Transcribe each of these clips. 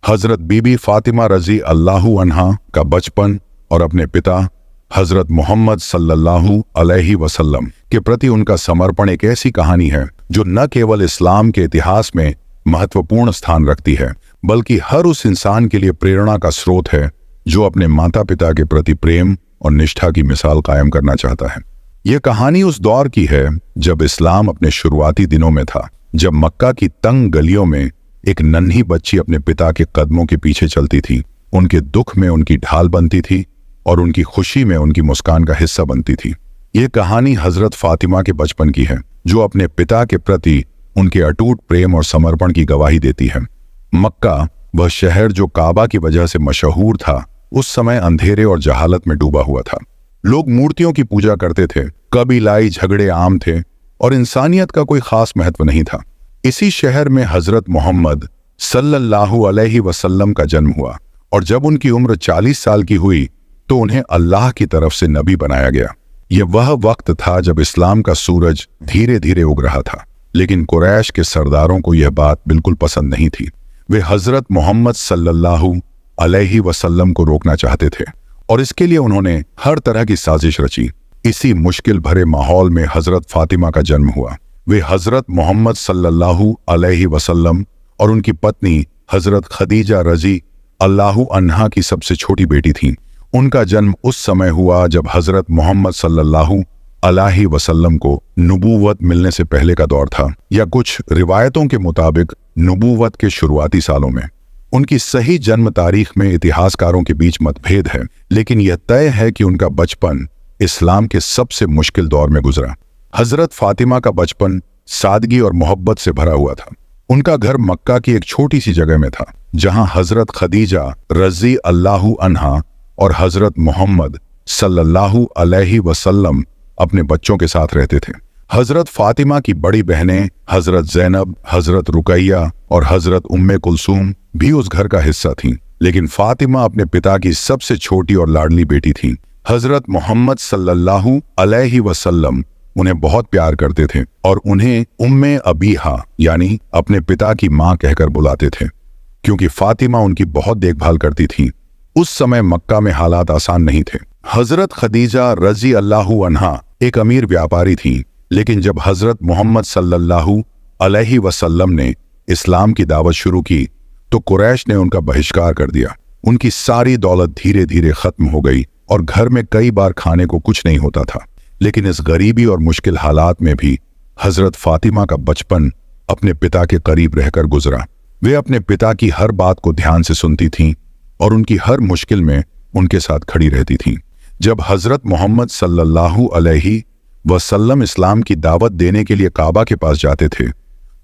हजरत बीबी फातिमा रजी अल्लाहु अन्हा का बचपन और अपने पिता हजरत मोहम्मद सल्लल्लाहु अलैहि वसल्लम के प्रति उनका समर्पण एक ऐसी कहानी है जो न केवल इस्लाम के इतिहास में महत्वपूर्ण स्थान रखती है, बल्कि हर उस इंसान के लिए प्रेरणा का स्रोत है जो अपने माता पिता के प्रति प्रेम और निष्ठा की मिसाल कायम करना चाहता है। यह कहानी उस दौर की है जब इस्लाम अपने शुरुआती दिनों में था, जब मक्का की तंग गलियों में एक नन्ही बच्ची अपने पिता के कदमों के पीछे चलती थी, उनके दुख में उनकी ढाल बनती थी और उनकी खुशी में उनकी मुस्कान का हिस्सा बनती थी। ये कहानी हजरत फातिमा के बचपन की है, जो अपने पिता के प्रति उनके अटूट प्रेम और समर्पण की गवाही देती है। मक्का, वह शहर जो काबा की वजह से मशहूर था, उस समय अंधेरे और जहालत में डूबा हुआ था। लोग मूर्तियों की पूजा करते थे, कबीलाई झगड़े आम थे और इंसानियत का कोई खास महत्व नहीं था। इसी शहर में हजरत मोहम्मद सल्लल्लाहु अलैहि वसल्लम का जन्म हुआ और जब उनकी उम्र 40 साल की हुई तो उन्हें अल्लाह की तरफ से नबी बनाया गया। यह वह वक्त था जब इस्लाम का सूरज धीरे धीरे उग रहा था, लेकिन कुरैश के सरदारों को यह बात बिल्कुल पसंद नहीं थी। वे हजरत मोहम्मद सल्लल्लाहु अलैहि वसल्लम को रोकना चाहते थे और इसके लिए उन्होंने हर तरह की साजिश रची। इसी मुश्किल भरे माहौल में हजरत फातिमा का जन्म हुआ। वे हजरत मोहम्मद सल्लल्लाहु अलैहि वसल्लम और उनकी पत्नी हजरत खदीजा रजी अल्लाहु अन्हा की सबसे छोटी बेटी थीं। उनका जन्म उस समय हुआ जब हजरत मोहम्मद सल्लल्लाहु अलैहि वसल्लम को नबूवत मिलने से पहले का दौर था, या कुछ रिवायतों के मुताबिक नबूवत के शुरुआती सालों में। उनकी सही जन्म तारीख में इतिहासकारों के बीच मतभेद है, लेकिन यह तय है कि उनका बचपन इस्लाम के सबसे मुश्किल दौर में गुजरा। हजरत फातिमा का बचपन सादगी और मोहब्बत से भरा हुआ था। उनका घर मक्का की एक छोटी सी जगह में था, जहां हजरत खदीजा रजी अल्लाहु अन्हा और हजरत मोहम्मद सल्लल्लाहु अलैहि वसल्लम अपने बच्चों के साथ रहते थे। हजरत फातिमा की बड़ी बहनें हजरत ज़ैनब, हजरत रुकैया और हजरत उम्मे कुलसूम भी उस घर का हिस्सा थीं, लेकिन फातिमा अपने पिता की सबसे छोटी और लाडली बेटी थीं। हजरत मोहम्मद सल्लल्लाहु अलैहि वसल्लम उन्हें बहुत प्यार करते थे और उन्हें उम्मे अबीहा यानी अपने पिता की मां कहकर बुलाते थे, क्योंकि फातिमा उनकी बहुत देखभाल करती थी। उस समय मक्का में हालात आसान नहीं थे। हजरत खदीजा रजी अल्लाहु अन्हा एक अमीर व्यापारी थीं, लेकिन जब हजरत मोहम्मद सल्लल्लाहु अलैहि वसल्लम ने इस्लाम की दावत शुरू की तो कुरैश ने उनका बहिष्कार कर दिया। उनकी सारी दौलत धीरे धीरे खत्म हो गई और घर में कई बार खाने को कुछ नहीं होता था। लेकिन इस गरीबी और मुश्किल हालात में भी हजरत फातिमा का बचपन अपने पिता के करीब रहकर गुजरा। वे अपने पिता की हर बात को ध्यान से सुनती थीं और उनकी हर मुश्किल में उनके साथ खड़ी रहती थीं। जब हजरत मोहम्मद सल्लल्लाहु अलैहि वसल्लम इस्लाम की दावत देने के लिए काबा के पास जाते थे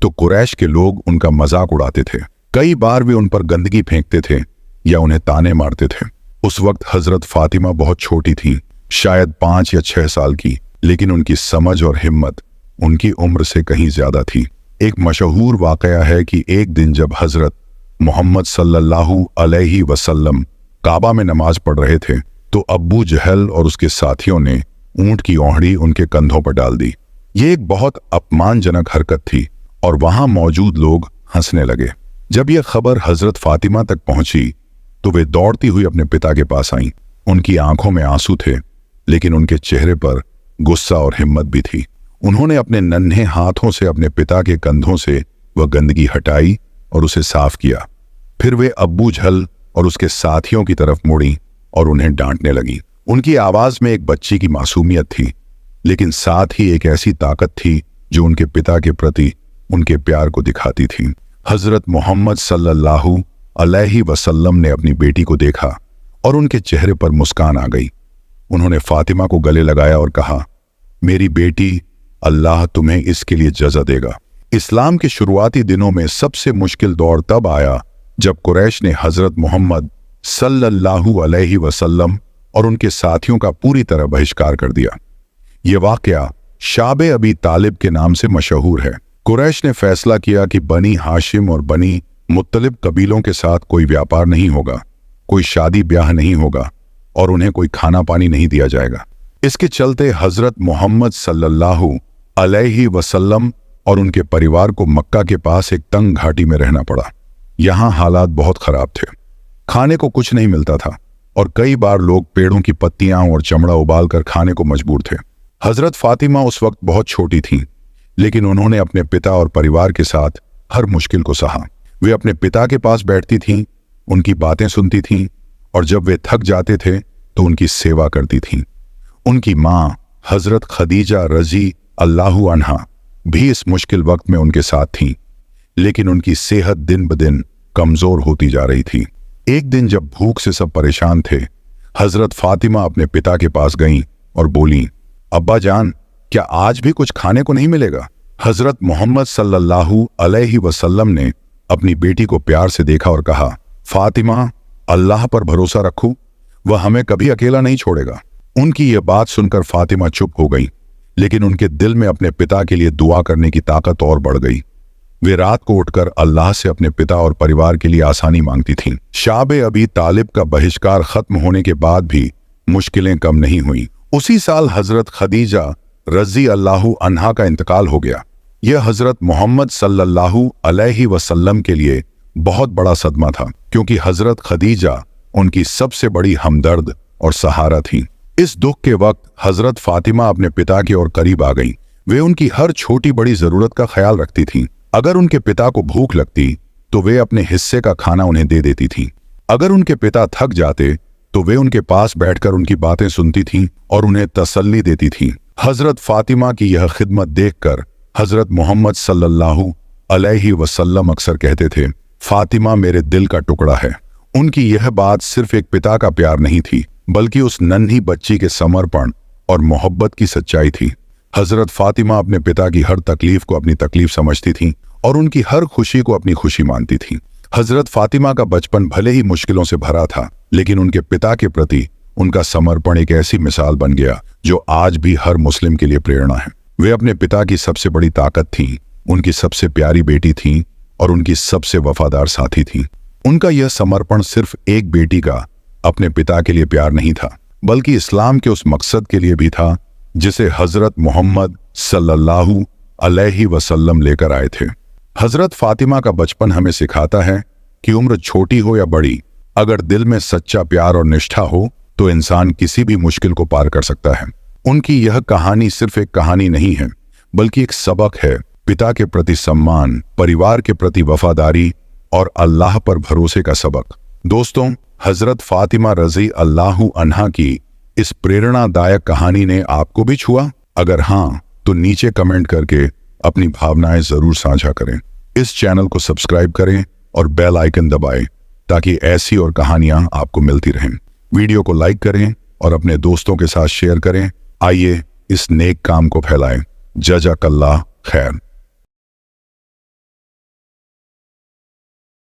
तो कुरैश के लोग उनका मजाक उड़ाते थे। कई बार वे उन पर गंदगी फेंकते थे या उन्हें ताने मारते थे। उस वक्त हजरत फातिमा बहुत छोटी थी, शायद 5 या 6 साल की, लेकिन उनकी समझ और हिम्मत उनकी उम्र से कहीं ज्यादा थी। एक मशहूर वाकया है कि एक दिन जब हजरत मोहम्मद सल्लल्लाहु अलैहि वसल्लम काबा में नमाज पढ़ रहे थे तो अब्बू जहल और उसके साथियों ने ऊंट की ओहड़ी उनके कंधों पर डाल दी। ये एक बहुत अपमानजनक हरकत थी और वहां मौजूद लोग हंसने लगे। जब यह खबर हजरत फातिमा तक पहुंची तो वे दौड़ती हुई अपने पिता के पास आईं। उनकी आंखों में आंसू थे, लेकिन उनके चेहरे पर गुस्सा और हिम्मत भी थी। उन्होंने अपने नन्हे हाथों से अपने पिता के कंधों से वह गंदगी हटाई और उसे साफ किया। फिर वे अब्बू जहल और उसके साथियों की तरफ मुड़ी और उन्हें डांटने लगी। उनकी आवाज में एक बच्ची की मासूमियत थी, लेकिन साथ ही एक ऐसी ताकत थी जो उनके पिता के प्रति उनके प्यार को दिखाती थी। हजरत मोहम्मद सल्लल्लाहु अलैहि वसल्लम ने अपनी बेटी को देखा और उनके चेहरे पर मुस्कान आ गई। उन्होंने फातिमा को गले लगाया और कहा, मेरी बेटी, अल्लाह तुम्हें इसके लिए जज़ा देगा। इस्लाम के शुरुआती दिनों में सबसे मुश्किल दौर तब आया जब कुरैश ने हजरत मोहम्मद सल्लल्लाहु अलैहि वसल्लम और उनके साथियों का पूरी तरह बहिष्कार कर दिया। ये वाकया शाबे अबी तालिब के नाम से मशहूर है। कुरैश ने फैसला किया कि बनी हाशिम और बनी मुत्तलिब कबीलों के साथ कोई व्यापार नहीं होगा, कोई शादी ब्याह नहीं होगा और उन्हें कोई खाना पानी नहीं दिया जाएगा। इसके चलते हजरत मोहम्मद सल्लल्लाहु अलैहि वसल्लम और उनके परिवार को मक्का के पास एक तंग घाटी में रहना पड़ा। यहाँ हालात बहुत खराब थे। खाने को कुछ नहीं मिलता था और कई बार लोग पेड़ों की पत्तियां और चमड़ा उबाल कर खाने को मजबूर थे। हजरत फातिमा उस वक्त बहुत छोटी थीं, लेकिन उन्होंने अपने पिता और परिवार के साथ हर मुश्किल को सहा। वे अपने पिता के पास बैठती थीं, उनकी बातें सुनती थीं और जब वे थक जाते थे तो उनकी सेवा करती थीं। उनकी माँ हजरत खदीजा रजी अल्लाहु अन्हा भी इस मुश्किल वक्त में उनके साथ थीं, लेकिन उनकी सेहत दिन ब दिन कमजोर होती जा रही थी। एक दिन जब भूख से सब परेशान थे, हजरत फातिमा अपने पिता के पास गईं और बोलीं, अब्बा जान, क्या आज भी कुछ खाने को नहीं मिलेगा? हजरत मोहम्मद सल्लल्लाहु अलैहि वसल्लम ने अपनी बेटी को प्यार से देखा और कहा, फातिमा, अल्लाह पर भरोसा रखो, वह हमें कभी अकेला नहीं छोड़ेगा। उनकी यह बात सुनकर फातिमा चुप हो गई, लेकिन उनके दिल में अपने पिता के लिए दुआ करने की ताकत और बढ़ गई। वे रात को उठकर अल्लाह से अपने पिता और परिवार के लिए आसानी मांगती थीं। शाबे अबी तालिब का बहिष्कार खत्म होने के बाद भी मुश्किलें कम नहीं हुई। उसी साल हजरत खदीजा रजी अल्लाहु अन्हा का इंतकाल हो गया। यह हजरत मोहम्मद सल्लल्लाहु अलैहि वसल्लम के लिए बहुत बड़ा सदमा था, क्योंकि हजरत खदीजा उनकी सबसे बड़ी हमदर्द और सहारा थी। इस दुख के वक्त हजरत फातिमा अपने पिता की ओर करीब आ गईं। वे उनकी हर छोटी बड़ी जरूरत का ख्याल रखती थीं। अगर उनके पिता को भूख लगती तो वे अपने हिस्से का खाना उन्हें दे देती थीं। अगर उनके पिता थक जाते तो वे उनके पास बैठकर उनकी बातें सुनती थीं और उन्हें तसल्ली देती थीं। हजरत फातिमा की यह खिदमत देखकर हजरत मोहम्मद सल्लल्लाहु अलैहि वसल्लम अक्सर कहते थे, फातिमा मेरे दिल का टुकड़ा है। उनकी यह बात सिर्फ एक पिता का प्यार नहीं थी, बल्कि उस नन्ही बच्ची के समर्पण और मोहब्बत की सच्चाई थी। हजरत फातिमा अपने पिता की हर तकलीफ को अपनी तकलीफ समझती थीं और उनकी हर खुशी को अपनी खुशी मानती थीं। हजरत फातिमा का बचपन भले ही मुश्किलों से भरा था, लेकिन उनके पिता के प्रति उनका समर्पण एक ऐसी मिसाल बन गया जो आज भी हर मुस्लिम के लिए प्रेरणा है। वे अपने पिता की सबसे बड़ी ताकत थीं, उनकी सबसे प्यारी बेटी थीं और उनकी सबसे वफादार साथी थीं। उनका यह समर्पण सिर्फ एक बेटी का अपने पिता के लिए प्यार नहीं था, बल्कि इस्लाम के उस मकसद के लिए भी था जिसे हजरत मोहम्मद सल्लल्लाहु अलैहि वसल्लम लेकर आए थे। हजरत फातिमा का बचपन हमें सिखाता है कि उम्र छोटी हो या बड़ी, अगर दिल में सच्चा प्यार और निष्ठा हो तो इंसान किसी भी मुश्किल को पार कर सकता है। उनकी यह कहानी सिर्फ एक कहानी नहीं है, बल्कि एक सबक है। पिता के प्रति सम्मान, परिवार के प्रति वफादारी और अल्लाह पर भरोसे का सबक। दोस्तों, हजरत फातिमा रजी अल्लाहु अन्हा की इस प्रेरणादायक कहानी ने आपको भी छुआ? अगर हाँ, तो नीचे कमेंट करके अपनी भावनाएं जरूर साझा करें। इस चैनल को सब्सक्राइब करें और बेल आइकन दबाएं ताकि ऐसी और कहानियां आपको मिलती रहें। वीडियो को लाइक करें और अपने दोस्तों के साथ शेयर करें। आइए इस नेक काम को फैलाएं। जज़ाकल्लाह खैर।